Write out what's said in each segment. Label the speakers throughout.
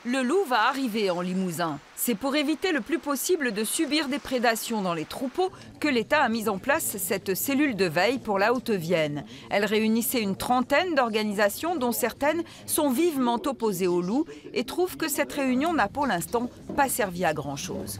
Speaker 1: Le loup va arriver en Limousin. C'est pour éviter le plus possible de subir des prédations dans les troupeaux que l'État a mis en place cette cellule de veille pour la Haute-Vienne. Elle réunissait une trentaine d'organisations dont certaines sont vivement opposées au loup et trouvent que cette réunion n'a pour l'instant pas servi à grand-chose.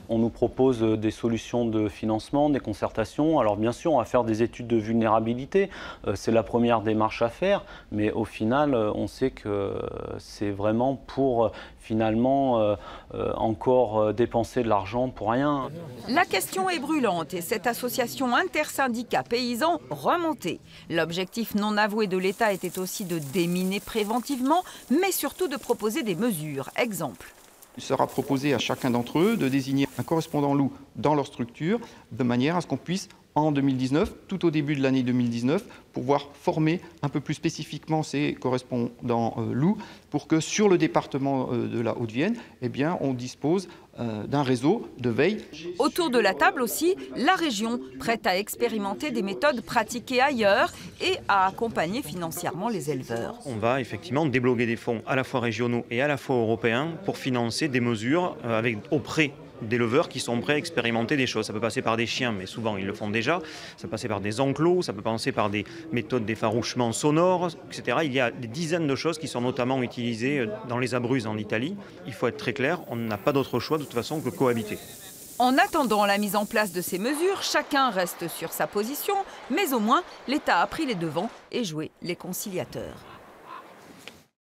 Speaker 2: On nous propose des solutions de financement, des concertations. Alors bien sûr, on va faire des études de vulnérabilité. C'est la première démarche à faire. Mais au final, on sait que c'est vraiment pour finalement encore dépenser de l'argent pour rien.
Speaker 1: La question est brûlante et cette association intersyndicats paysans remontée. L'objectif non avoué de l'État était aussi de déminer préventivement, mais surtout de proposer des mesures. Exemple.
Speaker 3: Il sera proposé à chacun d'entre eux de désigner un correspondant loup dans leur structure, de manière à ce qu'on puisse, en 2019, tout au début de l'année 2019, pouvoir former un peu plus spécifiquement ces correspondants loups, pour que sur le département de la Haute-Vienne, eh bien, on dispose d'un réseau de veille.
Speaker 1: Autour de la table aussi, la région, prête à expérimenter des méthodes pratiquées ailleurs et à accompagner financièrement les éleveurs.
Speaker 4: On va effectivement débloquer des fonds à la fois régionaux et à la fois européens pour financer des mesures auprès d'éleveurs qui sont prêts à expérimenter des choses. Ça peut passer par des chiens, mais souvent ils le font déjà. Ça peut passer par des enclos, ça peut passer par des méthodes d'effarouchement sonore, etc. Il y a des dizaines de choses qui sont notamment utilisées dans les Abruzzes en Italie. Il faut être très clair, on n'a pas d'autre choix de toute façon que cohabiter.
Speaker 1: En attendant la mise en place de ces mesures, chacun reste sur sa position, mais au moins l'État a pris les devants et joué les conciliateurs.